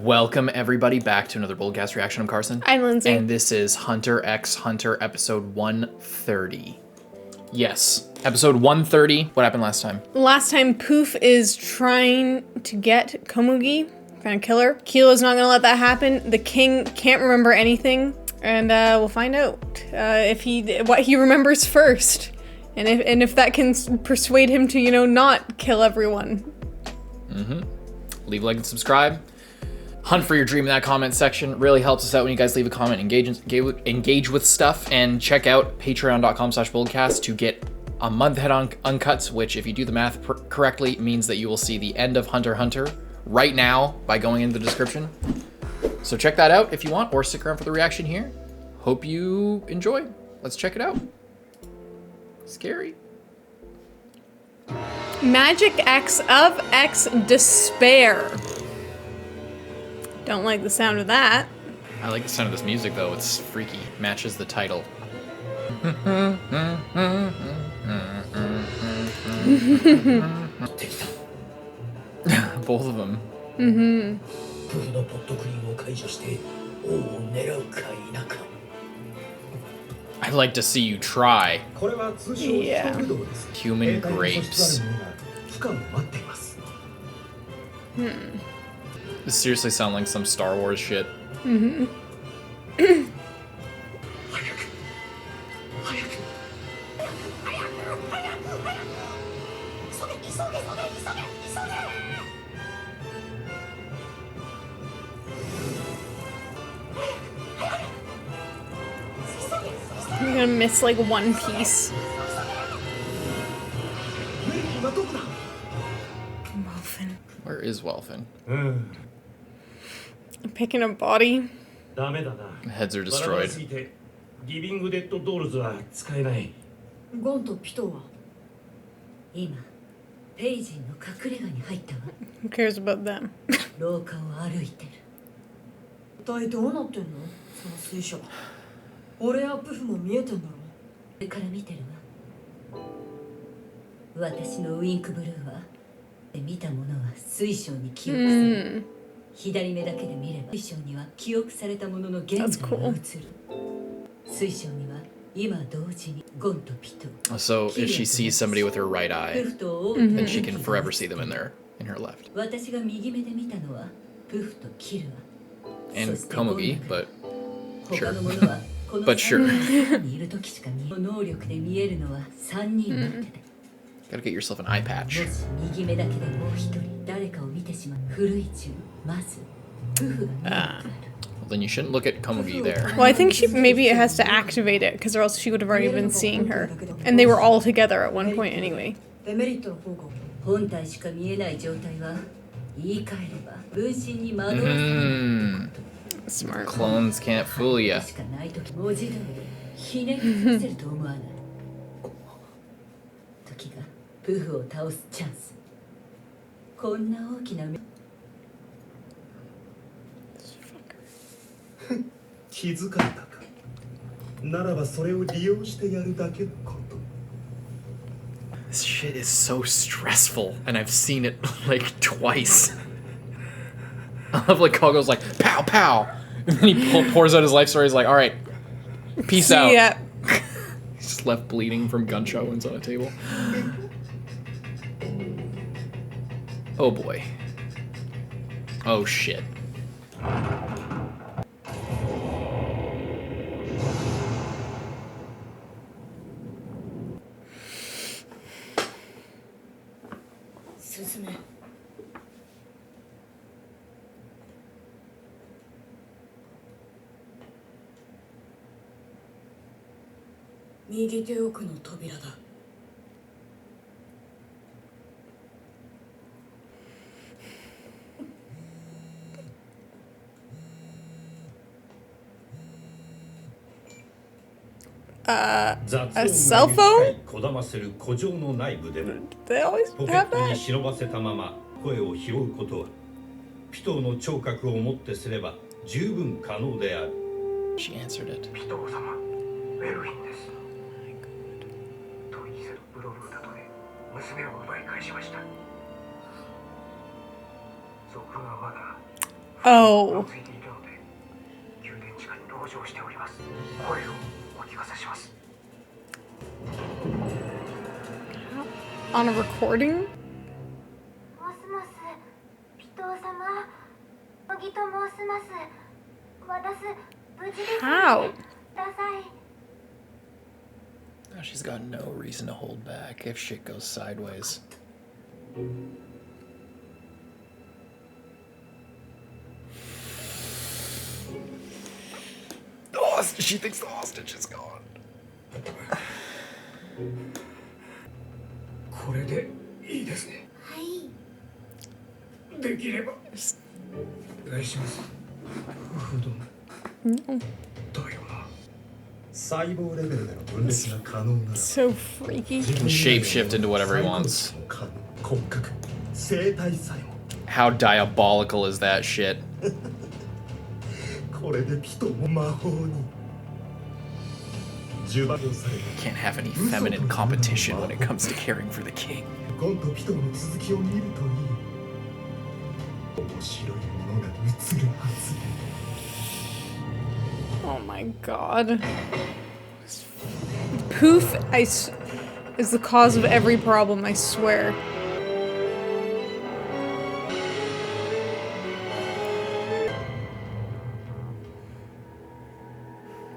Welcome everybody back to another Boldcast reaction. I'm Carson. I'm Lindsay. And this is Hunter x Hunter episode 130. Yes, episode 130. What happened last time? Last time, Pouf is trying to get Komugi, trying to kill her. Killua's not gonna let that happen. The king can't remember anything, and we'll find out what he remembers first, and if that can persuade him to, you know, not kill everyone. Leave a like and subscribe. Hunt for your dream in that comment section. Really helps us out when you guys leave a comment, engage with stuff, and check out patreon.com/boldcast to get a month ahead on uncuts, which if you do the math correctly means that you will see the end of Hunter x Hunter right now by going in the description. So check that out if you want, or stick around for the reaction here. Hope you enjoy. Let's check it out. Scary. Magic X of X Despair. Don't like the sound of that. I like the sound of this music though, it's freaky. Matches the title. Both of them. I'd like to see you try. Yeah. Human grapes. This seriously sounds like some Star Wars shit. I'm gonna miss like one piece. Welfin. Where is Welfin? Picking a body. Heads are destroyed. Gonとピトーは今ペイジンの隠れ家に入ったわ。 Who cares about them? 廊下を歩いてる。一体どうなってんの？その水晶。俺やプフも見えてんだろ。これから見てるわ。私のウインクブルーは見たものは水晶に記憶する。左目だけで見れば水晶には記憶されたものの現在が映る。水晶には今同時にゴンとピト。 So if she sees somebody with her right eye, then she can forever see them in her left. 私が右目で見たのはプフとキルア。 And Komugi, but sure. 他のものはこの But sure. 3人にいる時しか見能力で見えるのは3人だけだ。 Gotta get yourself an eye も patch. し右目だけでもう一人誰かを見てしまう古い中まずプフが見える。 Well, then you shouldn't look at Komugi there. Well, I think maybe it has to activate it, because or else she would have already been seeing her. And they were all together at one point anyway. デメリットの方が本体しか見えない状態は言い換えれば分身に惑わされる。 Smart. Clones can't fool ya. しかない時文字通りひねりさせると思わない。時がプフを倒すチャンス。こんな大きな目。気づかれたか。ならばそれを利用してやるだけのこと。 This shit is so stressful, and I've seen it like twice. I love like Kogo's like pow pow, and then he pours out his life story. He's like, all right, peace out. Yeah. He's just left bleeding from gunshot wounds on a table. Oh boy. Oh shit. A cell phone? They always ポケ have ットに that. 忍ばせたまま声を拾うことはピトーの聴覚をもってすれば十分可能である。 She answered it. ピトー様、メルウィンです。と言いせるブログだとね、娘を奪い返しました。族はまだ Oh. ついているので宮殿地下に籠城しております。声をお聞かせします。 On a recording? もしもし、ピトー様、麦と申します。私、無事です。 How? ください。 Now she's got no reason to hold back if shit goes sideways. She thinks the hostage is gone. これでいいですね。はい。できればお願いします。不動だよな。細胞レベルでの分裂が可能なら So freaky. Can shapeshift into whatever he wants. 骨格生態さえも How diabolical is that shit? これでピトも魔法に呪縛される Can't have any feminine competition when it comes to caring for the king. ゴンとピトの続きを見るといい面白いものが映るはず Oh my god. Pouf is the cause of every problem, I swear.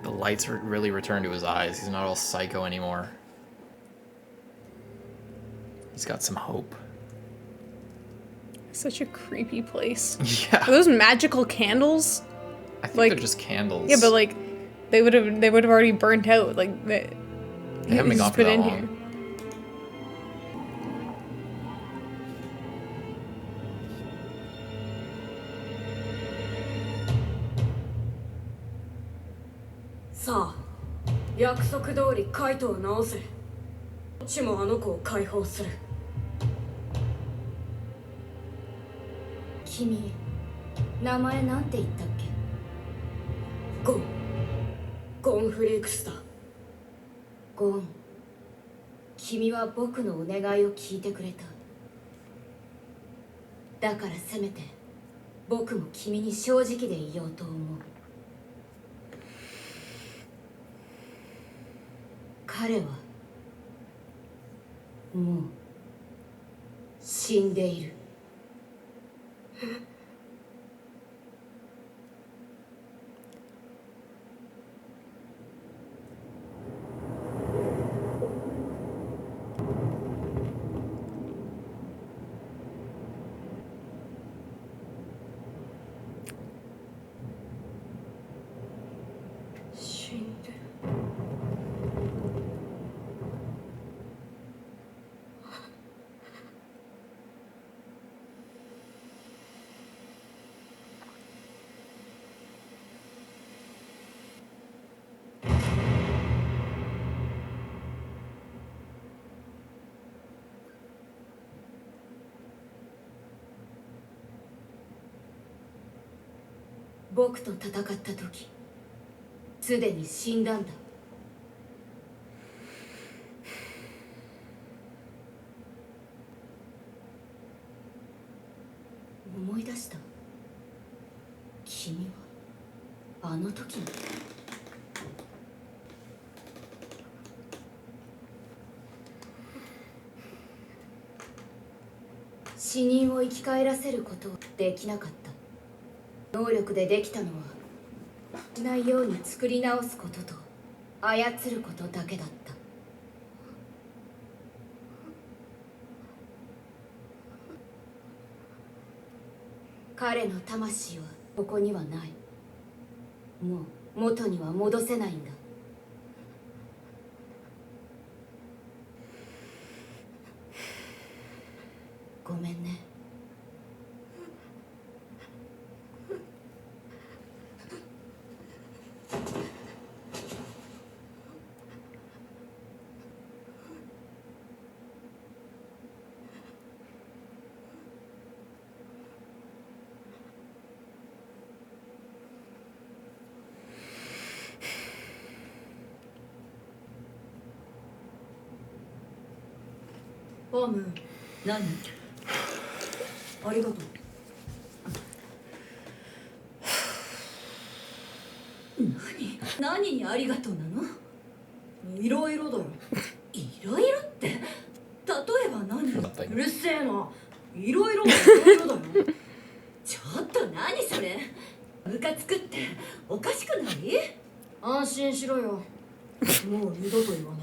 The lights really return to his eyes. He's not all psycho anymore. He's got some hope. Such a creepy place. Yeah. Are those magical candles? I think like- they're just candles. Yeah, but like they would have already burnt out. Like they haven't been just gone for put that in long. here. Sa, 約束通りカイトを直せ。こっちもあの子を解放する。君、名前なんて言ったっけ？ゴンフリークスだ。ゴン、君は僕のお願いを聞いてくれた。だからせめて僕も君に正直でいようと思う。彼はもう死んでいる。死んでる。僕と戦った時、すでに死んだんだ。思い出した。君はあの時の。死人を生き返らせることはできなかった。能力でできたのはしないように作り直すことと操ることだけだった。彼の魂はここにはない。もう元には戻せないんだ。ごめんね。ホーム、何？ありがとう。何にありがとうなの？いろいろだよ。いろいろって例えば何？うるせえな。いろいろだよ。ちょっと何それ。ムカつくっておかしくない？安心しろよ。もう二度と言わね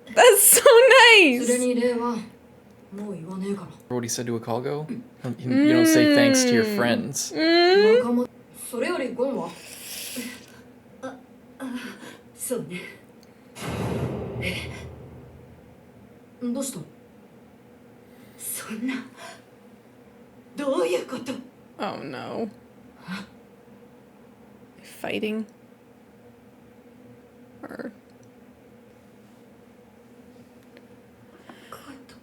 え。 That's so それ nice. に礼はもう言わねえから。 What he said to ikalgo? You don't say thanks to your friends. 仲間。それよりゴンは？そうね。どうした？そんな。どういうこと？ Oh no. Fighting? Or カイト。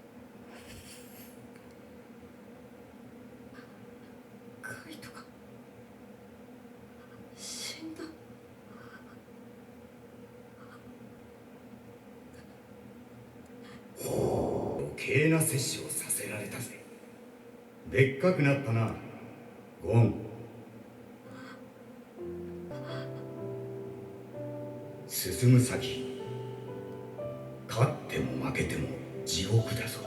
カイトが死んだ。余計な摂取をさせられたぜ。でっかくなったな、ゴン。進む先、勝っても負けても地獄だぞ。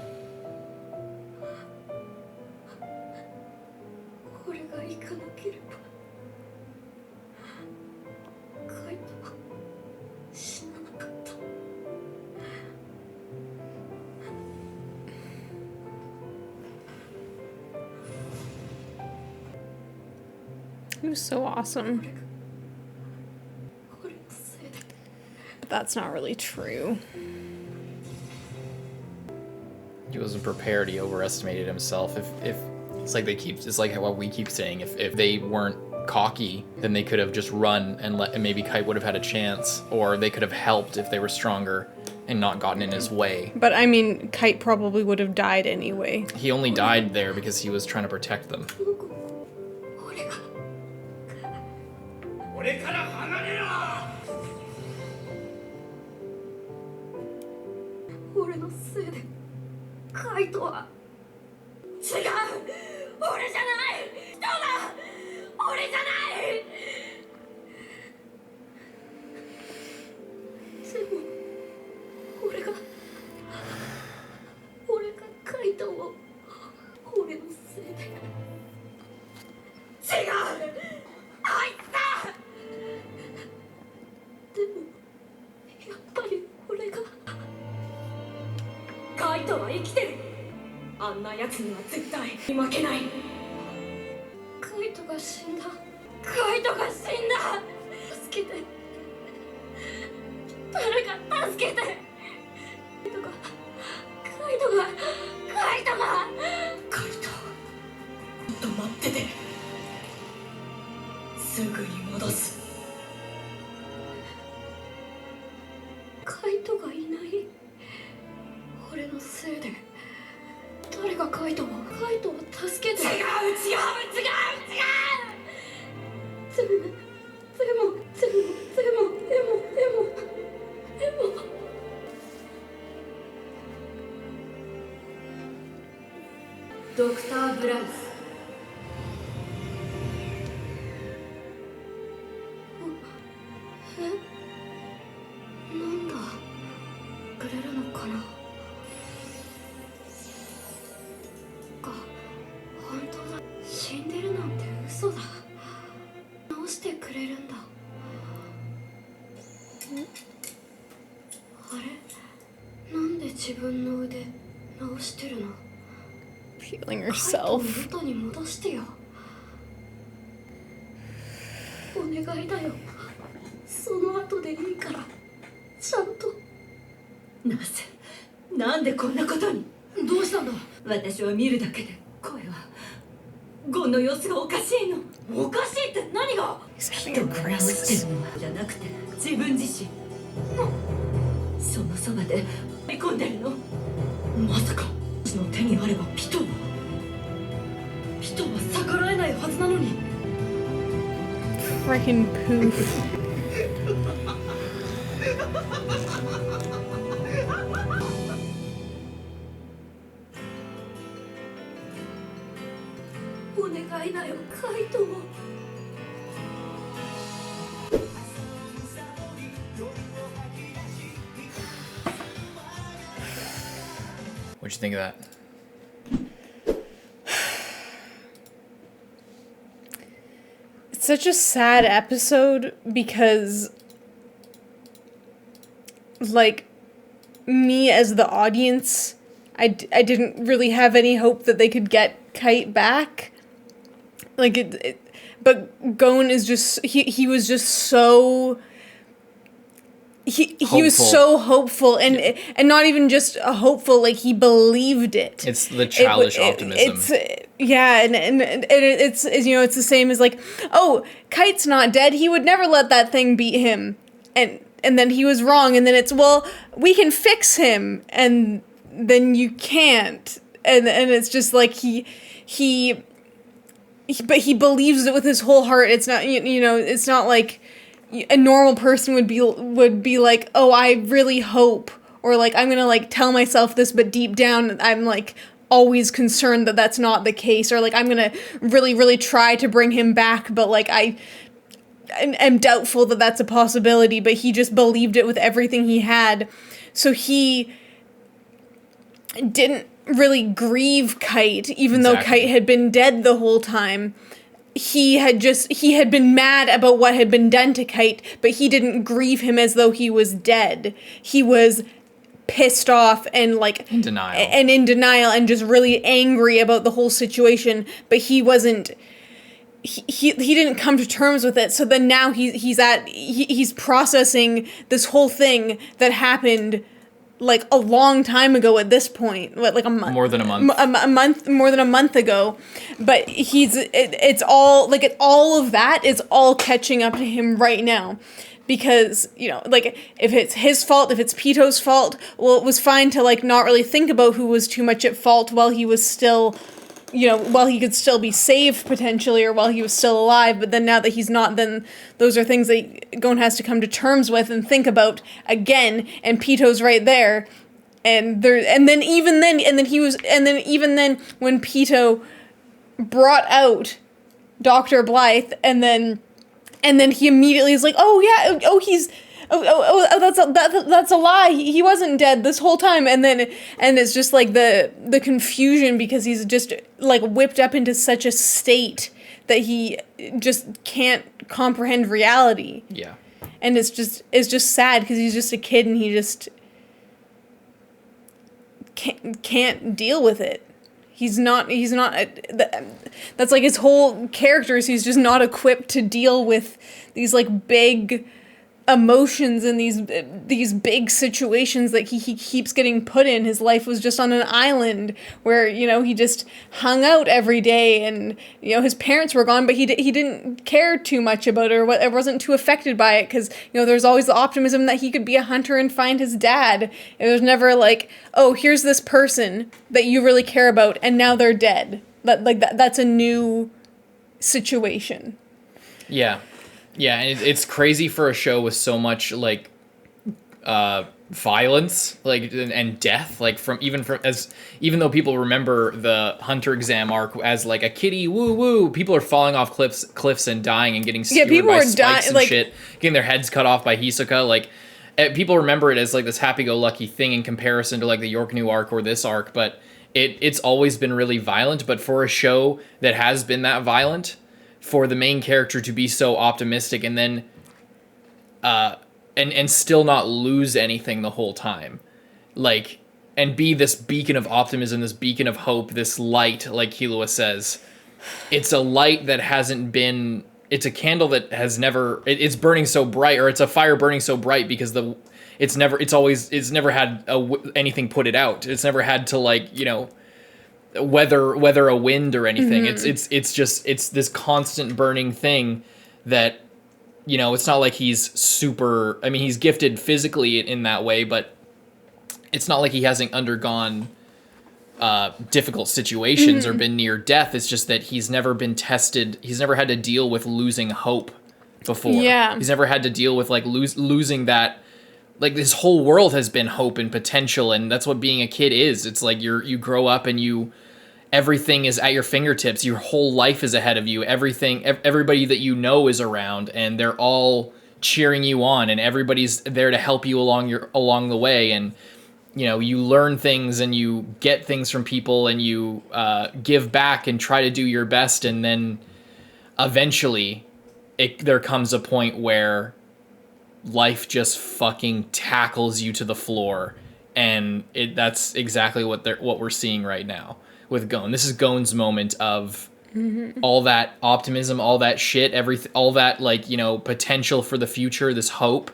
俺が行かなければカイトは死ななかった。 He was so awesome. But that's not really true. He wasn't prepared. He overestimated himself. If it's like it's like what we keep saying. If they weren't cocky, then they could have just run and maybe Kite would have had a chance, or they could have helped if they were stronger and not gotten in his way. But I mean, Kite probably would have died anyway. He only died there because he was trying to protect them. 俺から離れろ。俺のせいでカイトは違う。俺じゃない人だ。俺じゃない。でも俺がカイトを俺のせいで。違う。あいつだ。でもやっぱり俺が。カイトは生きてる。あんなやつには絶対に負けない。カイトが死んだ。カイトが死んだ。助けて。誰か助けて。カイトがカイトがちょっと待ってて。すぐに戻す。カイトがいない。俺のせいで誰がカイトを助けて。違う。でもドクター・ブラウス。なんだくれるのかな。本当だ。死んでるなんて嘘だ。直してくれるんだ。あれ、なんで自分の腕直してるの。 Healing herself. 元に戻してよ。お願いだよ。その後でいいからちゃんと。なんでこんなことに。どうしたんだ。私は見るだけで声は。ゴンの様子がおかしいの。おかしいって何が。 He's having a crisis. じゃなくて自分自身。そのそばで追い込んでるの。まさか私の手にあればピトーは逆らえないはずなのに。 Freaking pouf. お願いだよカイトも。What'd you think of that? It's such a sad episode because, like, me as the audience, I didn't really have any hope that they could get Kite back. Like, but Gon is just, he was just so... He was so hopeful, and not even just hopeful, like, he believed it. It's the childish optimism. Yeah, and it's, you know, it's the same as, like, oh, Kite's not dead, he would never let that thing beat him, and then he was wrong, and then it's, well, we can fix him, and then you can't, and it's just like but he believes it with his whole heart. It's not, you know, it's not like a normal person would be like, oh, I really hope, or like, I'm gonna like tell myself this, but deep down I'm like always concerned that that's not the case, or like, I'm gonna really, really try to bring him back, but like I am doubtful that that's a possibility. But he just believed it with everything he had, so he didn't really grieve Kite, even though Kite had been dead the whole time. He had been mad about what had been done to Kite, but he didn't grieve him as though he was dead. He was pissed off and like in denial and just really angry about the whole situation, but he wasn't, he didn't come to terms with it. So then now he's processing this whole thing that happened like a long time ago at this point, like a month, more than a month, more than a month ago. But it's all like all of that is all catching up to him right now, because, you know, like, if it's his fault, if it's Pitou's fault, well, it was fine to like not really think about who was too much at fault while he was still, you know, while he could still be saved potentially, or while he was still alive. But then now that he's not, then those are things that Gon has to come to terms with and think about again. And Pitou's right there, and then when Pitou brought out Dr. Blythe, and then he immediately is like, that's a lie. He wasn't dead this whole time. And it's just like the confusion, because he's just like whipped up into such a state that he just can't comprehend reality. Yeah. And it's just sad, because he's just a kid and he just can't deal with it. He's not, that's like his whole character, is he's just not equipped to deal with these like big emotions and these big situations that he keeps getting put in. His life was just on an island where, you know, he just hung out every day, and, you know, his parents were gone, but he didn't care too much about it, or what, wasn't too affected by it, because, you know, there's always the optimism that he could be a hunter and find his dad. It was never like, oh, here's this person that you really care about, and now they're dead. That's a new situation. Yeah. Yeah, and it's crazy for a show with so much like violence, like, and death, like even though people remember the Hunter exam arc as like a kiddie woo woo, people are falling off cliffs and dying and getting skewered by spikes and shit, getting their heads cut off by Hisoka. Like, people remember it as like this happy-go-lucky thing in comparison to like the York New arc or this arc, but it's always been really violent. But for a show that has been that violent, for the main character to be so optimistic and then and still not lose anything the whole time, like, and be this beacon of optimism, this beacon of hope, this light, like killua says, it's a light that hasn't been, it's a candle that has never, it's burning so bright, or it's a fire burning so bright because it's never had anything put it out. It's never had to, like, you know, weather a wind or anything. Mm-hmm. It's this constant burning thing that, you know, it's not like he's super, I mean, he's gifted physically in that way, but it's not like he hasn't undergone difficult situations or been near death. It's just that he's never been tested. He's never had to deal with losing hope before. Yeah. He's never had to deal with like losing that. Like, this whole world has been hope and potential, and that's what being a kid is. It's like you grow up and everything is at your fingertips. Your whole life is ahead of you. Everybody that you know is around, and they're all cheering you on, and everybody's there to help you along the way. And you learn things and you get things from people and you give back and try to do your best, and then eventually there comes a point where life just fucking tackles you to the floor, and that's exactly what we're seeing right now with Gon. This is Gon's moment of all that optimism, all that shit, all that potential for the future, this hope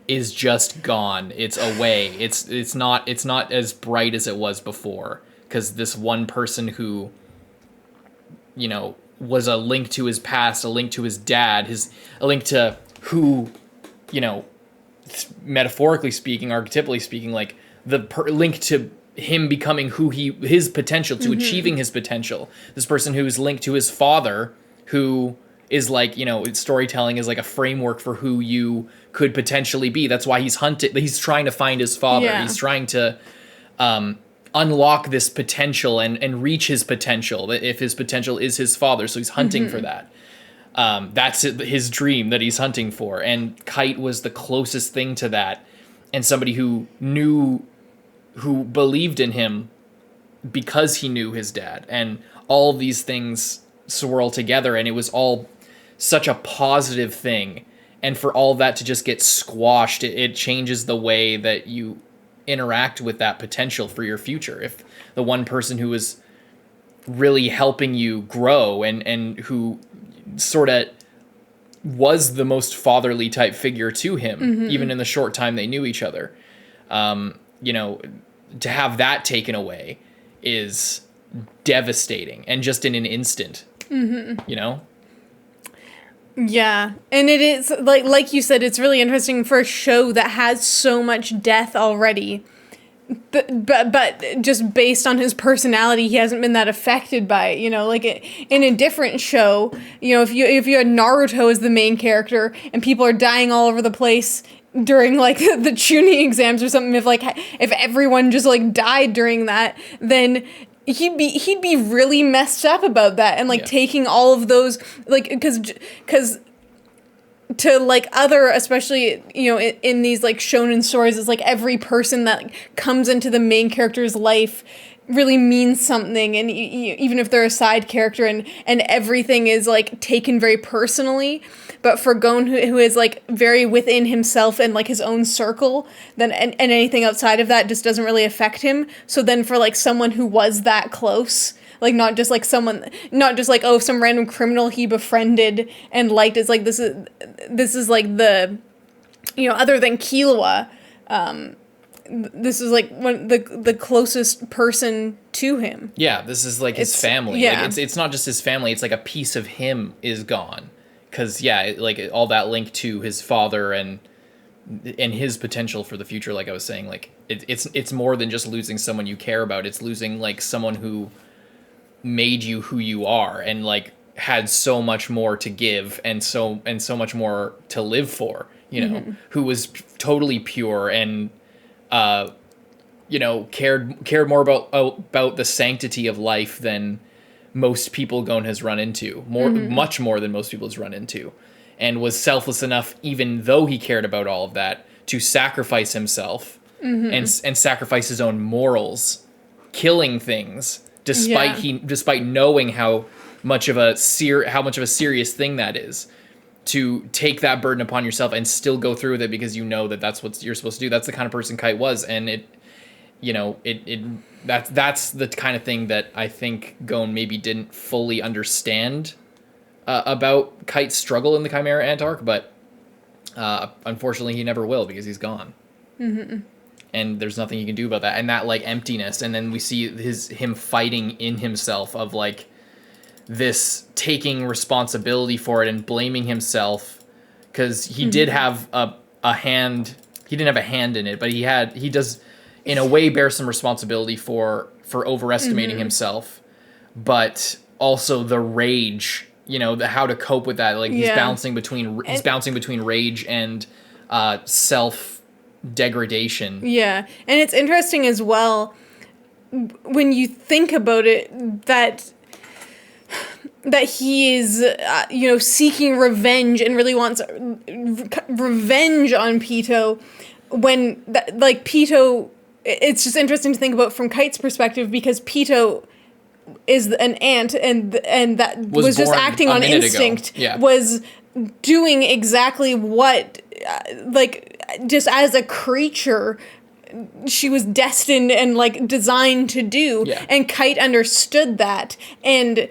is just gone. It's away. It's not as bright as it was before, because this one person who was a link to his past, a link to his dad, a link to who, metaphorically speaking, archetypally speaking, like link to him becoming his potential, to achieving his potential. This person who's linked to his father, who is storytelling is like a framework for who you could potentially be. That's why he's trying to find his father. Yeah. He's trying to unlock this potential and reach his potential, if his potential is his father. So he's hunting for that. That's his dream that he's hunting for. And Kite was the closest thing to that. And somebody who believed in him because he knew his dad. And all these things swirl together, and it was all such a positive thing. And for all that to just get squashed, it changes the way that you interact with that potential for your future. If the one person who was really helping you grow and who sort of was the most fatherly type figure to him, even in the short time they knew each other, to have that taken away is devastating, and just in an instant. Yeah, and it is like you said, it's really interesting for a show that has so much death already, but just based on his personality, he hasn't been that affected by it. In a different show, if you had Naruto as the main character and people are dying all over the place during the tuning exams or something, if everyone just died during that, then he'd be really messed up about that, and taking all of those, because to other, especially in these shonen stories, it's every person that comes into the main character's life really means something, and even if they're a side character, and everything is taken very personally. But for Gon, who is very within himself and his own circle, then and anything outside of that just doesn't really affect him. So then for someone who was that close, not just some random criminal he befriended and liked, is this is the other than Killua, this is one the closest person to him. Yeah, this is his family. Yeah. It's not just his family, it's a piece of him is gone. Because, all that link to his father and his potential for the future, like I was saying, it's more than just losing someone you care about. It's losing, someone who made you who you are and, had so much more to give and so much more to live for, who was totally pure and, cared more about the sanctity of life than most people Gon has run into, much more than most people has run into, and was selfless enough, even though he cared about all of that, to sacrifice himself and sacrifice his own morals, killing things, despite knowing how much of a serious thing that is, to take that burden upon yourself and still go through with it because that's what you're supposed to do. That's the kind of person Kite was, and that's the kind of thing that I think Gon maybe didn't fully understand about Kite's struggle in the Chimera Ant arc, but unfortunately he never will, because he's gone. And there's nothing he can do about that, and that emptiness. And then we see him fighting in himself of this, taking responsibility for it and blaming himself, because he did have a hand. He didn't have a hand in it, but he does in a way bear some responsibility for overestimating himself, but also the rage, how to cope with that. He's bouncing between rage and self degradation. Yeah. And it's interesting as well when you think about it that he is seeking revenge and really wants revenge on Pitou, when Pitou it's just interesting to think about from Kite's perspective, because Pitou is an ant, and that was just born acting a on minute ago. instinct, Yeah. was doing exactly what, like, just as a creature, she was destined and, like, designed to do. Yeah. And Kite understood that, and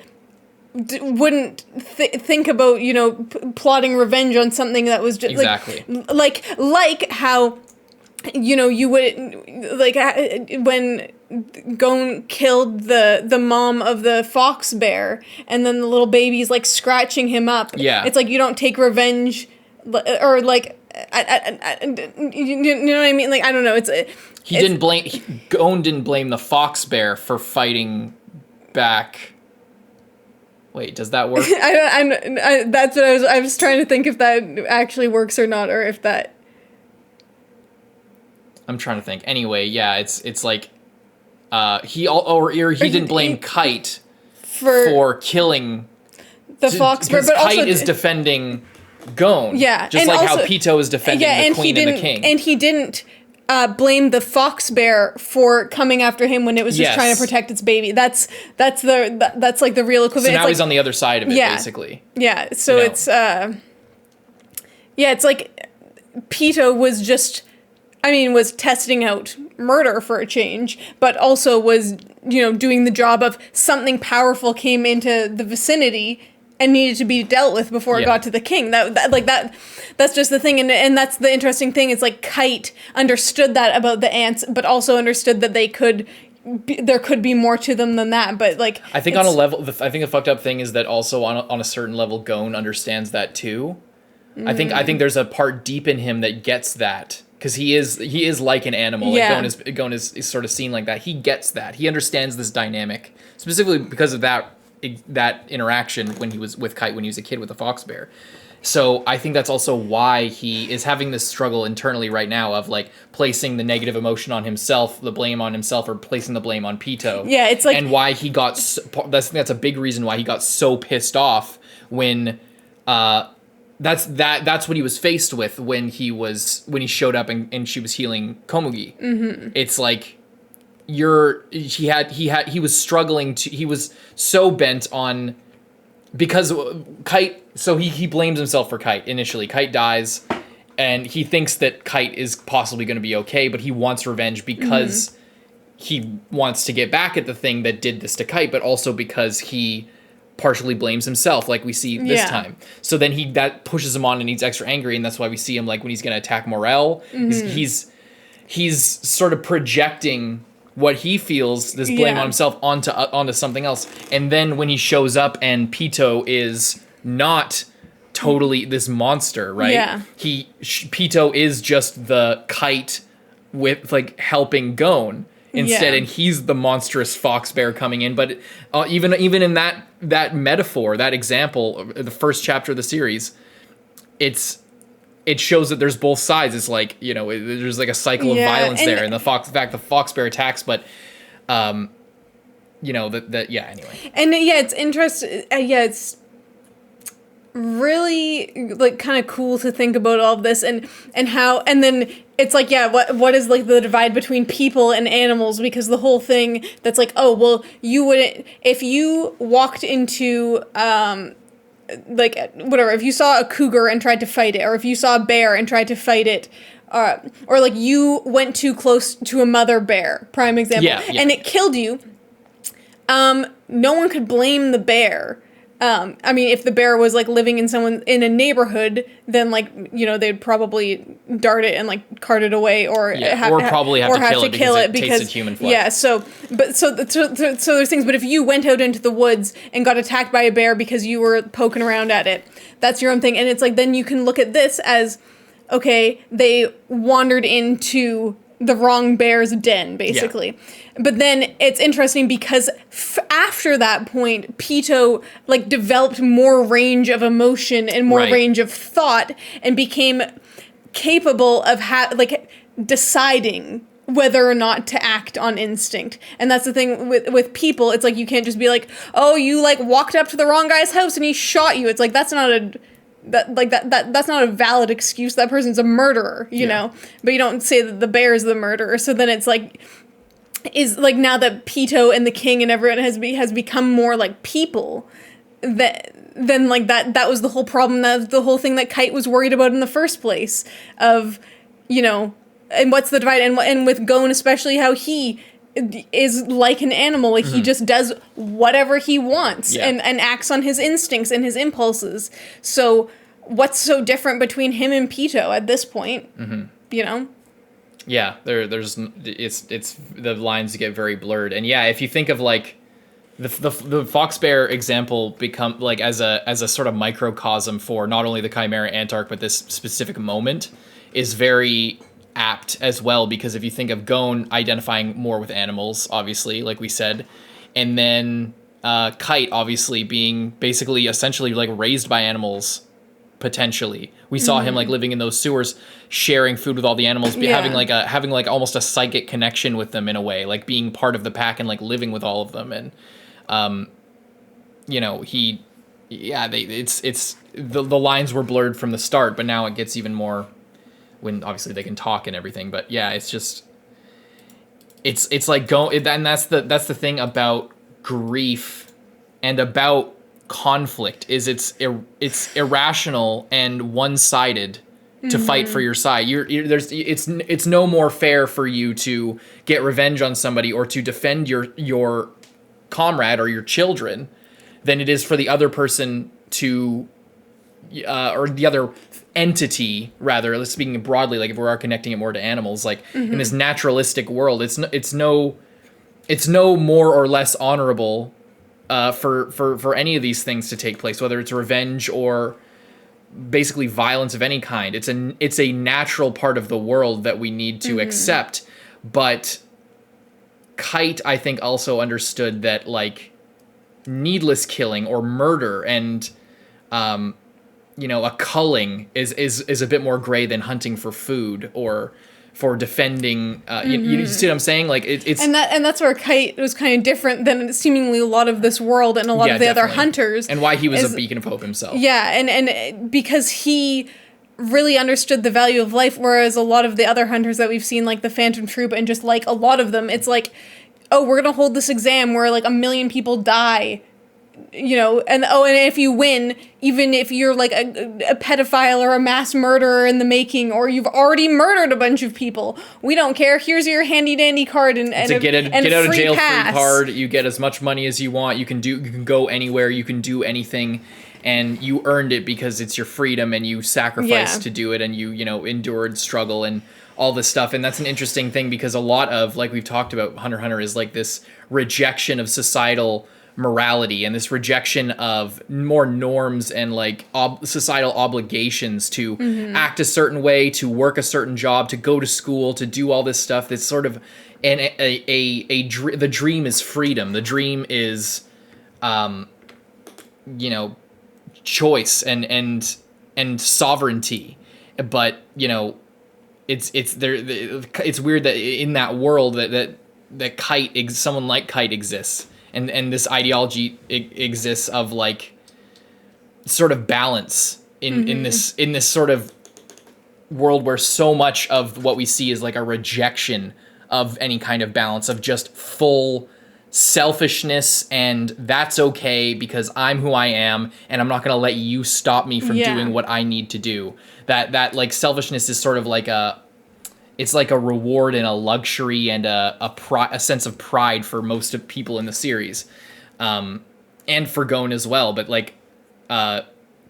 wouldn't think about, you know, plotting revenge on something that was just Exactly. like how, you know, you would, like, when Gon killed the mom of the fox bear, and then the little baby's like scratching him up. Yeah. It's like, you don't take revenge, or like, you know what I mean? Like, I don't know. Gon didn't blame the fox bear for fighting back. Wait, does that work? That's what I was trying to think if that actually works or not, or if that. I'm trying to think. Anyway, yeah, it's like, he didn't blame Kite for killing the fox bear, but Kite also is defending Gon. Yeah, just and like also, how Pitou is defending the queen and the king. And he didn't blame the fox bear for coming after him when it was just trying to protect its baby. That's like the real equivalent. So now it's he's like, on the other side of it, yeah, basically. Yeah. So it's it's like Pitou was testing out murder for a change, but also was, you know, doing the job of something powerful came into the vicinity and needed to be dealt with before it got to the king. That's just the thing, and that's the interesting thing. It's like Kite understood that about the ants, but also understood that there could be more to them than that. But like, I think on a level, I think the fucked up thing is that also on a certain level, Gon understands that too. I think there's a part deep in him that gets that. Because he is like an animal. Yeah. Like Gon is sort of seen like that. He gets that. He understands this dynamic specifically because of that interaction when he was with Kite when he was a kid with the fox bear. So I think that's also why he is having this struggle internally right now of like placing the negative emotion on himself, the blame on himself, or placing the blame on Pitou. Yeah, it's like, and why he got that's a big reason why he got so pissed off when that's what he was faced with when he showed up and she was healing Komugi. Mm-hmm. It's like he was struggling he was so bent on, because Kite, so he blames himself for Kite initially. Kite dies and he thinks that Kite is possibly going to be okay, but he wants revenge because he wants to get back at the thing that did this to Kite, but also because he partially blames himself, like we see this time. So then that pushes him on and he's extra angry, and that's why we see him like when he's going to attack Morel, he's sort of projecting what he feels, this blame on himself, onto something else. And then when he shows up and Pitou is not totally this monster, right? Yeah. Pitou is just the Kite with like helping Gon instead, and he's the monstrous fox bear coming in. But even in that metaphor, that example, the first chapter of the series, it shows that there's both sides. It's like, you know, there's like a cycle of violence there, and the fox bear attacks, but you know, anyway. And it's interesting. It's really like kind of cool to think about all of this and how, and then it's like, what is like the divide between people and animals, because the whole thing that's like, oh, well, you wouldn't, if you walked into like whatever, if you saw a cougar and tried to fight it, or if you saw a bear and tried to fight it, or like you went too close to a mother bear, prime example, and it killed you, no one could blame the bear. I mean, if the bear was like living in a neighborhood, then like, you know, they'd probably dart it and like cart it away, or have to kill it because tasted human flesh. Yeah. So there's things. But if you went out into the woods and got attacked by a bear because you were poking around at it, that's your own thing. And it's like, then you can look at this as, okay, they wandered into the wrong bear's den, basically. Yeah. But then it's interesting because after that point, Pitou like developed more range of emotion and more range of thought, and became capable of deciding whether or not to act on instinct. And that's the thing with people. It's like, you can't just be like, oh, you like walked up to the wrong guy's house and he shot you. It's like, that's not that's not a valid excuse. That person's a murderer, you know, but you don't say that the bear is the murderer. So then it's like, is like, now that Pitou and the king and everyone has become more like people, then like that was the whole problem, that the whole thing that Kite was worried about in the first place, of, you know, and what's the divide, and with Gon especially, how he is like an animal, like he just does whatever he wants and acts on his instincts and his impulses. So what's so different between him and Pitou at this point? You know? Yeah, there's it's the lines get very blurred. And yeah, if you think of like the fox bear example become like as a sort of microcosm for not only the Chimera Antarch but this specific moment, is very apt as well, because if you think of Gon identifying more with animals, obviously, like we said, and then Kite obviously being basically essentially like raised by animals, potentially. We saw him like living in those sewers, sharing food with all the animals, having like almost a psychic connection with them in a way, like being part of the pack and like living with all of them. And you know, it's the lines were blurred from the start, but now it gets even more when obviously they can talk and everything. But yeah, it's just it's like and that's the thing about grief and about conflict, is it's irrational and one-sided to fight for your side. It's no more fair for you to get revenge on somebody or to defend your comrade or your children than it is for the other person to or the other entity, rather, speaking broadly, like if we are connecting it more to animals, like in this naturalistic world, it's no more or less honorable for any of these things to take place, whether it's revenge or basically violence of any kind. It's a natural part of the world that we need to accept. But Kite, I think, also understood that like needless killing or murder and you know, a culling is a bit more gray than hunting for food or for defending. You see what I'm saying? Like it's and that's where Kite was kind of different than seemingly a lot of this world and a lot of the other hunters, and why he was a beacon of hope himself. Yeah, and because he really understood the value of life, whereas a lot of the other hunters that we've seen, like the Phantom Troop, and just like a lot of them, it's like, oh, we're gonna hold this exam where like 1 million people die. You know, and if you win, even if you're like a pedophile or a mass murderer in the making, or you've already murdered a bunch of people, we don't care. Here's your handy dandy card and get out of jail free card. You get as much money as you want. You can go anywhere. You can do anything, and you earned it because it's your freedom and you sacrificed to do it, and you know, endured struggle and all this stuff. And that's an interesting thing, because a lot of, like we've talked about, Hunter x Hunter is like this rejection of societal morality and this rejection of more norms and like societal obligations to act a certain way, to work a certain job, to go to school, to do all this stuff. That's sort of the dream is freedom. The dream is, you know, choice and sovereignty. But you know, it's weird that in that world that Kite, someone like Kite exists. And this ideology exists of like sort of balance in this sort of world where so much of what we see is like a rejection of any kind of balance, of just full selfishness, and that's okay because I'm who I am and I'm not going to let you stop me from doing what I need to do. That like selfishness is sort of like it's like a reward and a luxury and a sense of pride for most of people in the series, and for Gon as well. But like,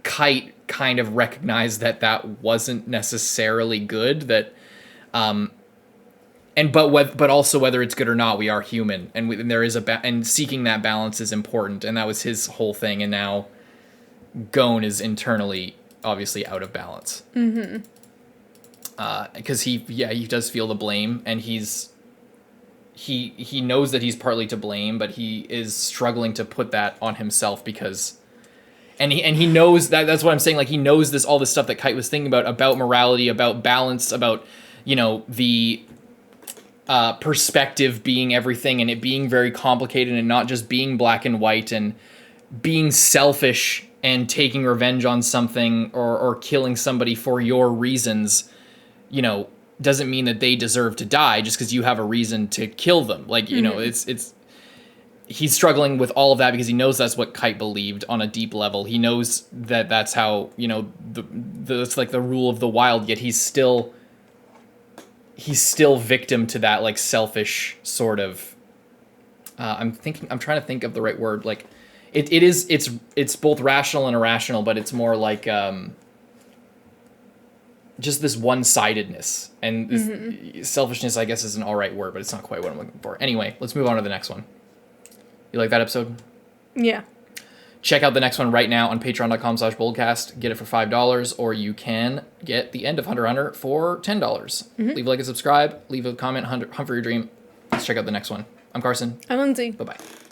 Kite kind of recognized that wasn't necessarily good. That, but also whether it's good or not, we are human, and there is and seeking that balance is important, and that was his whole thing. And now, Gon is internally obviously out of balance. Because he does feel the blame, and he knows that he's partly to blame, but he is struggling to put that on himself because, and he knows that's what I'm saying. Like, he knows all this stuff that Kite was thinking about morality, about balance, about, you know, the perspective being everything, and it being very complicated and not just being black and white, and being selfish and taking revenge on something or killing somebody for your reasons, you know, doesn't mean that they deserve to die just because you have a reason to kill them. Like, you know, he's struggling with all of that because he knows that's what Kite believed on a deep level. He knows that that's how, you know, it's like the rule of the wild, yet he's still victim to that, like, selfish sort of, I'm trying to think of the right word. Like, it's both rational and irrational, but it's more like, just this one-sidedness, and this selfishness, I guess, is an all right word, but it's not quite what I'm looking for. Anyway, let's move on to the next one. You like that episode? Yeah. Check out the next one right now on patreon.com/boldcast. Get it for $5, or you can get the end of Hunter x Hunter for $10. Leave a like and subscribe. Leave a comment. Hunt for your dream. Let's check out the next one. I'm Carson. I'm Lindsay. Bye-bye.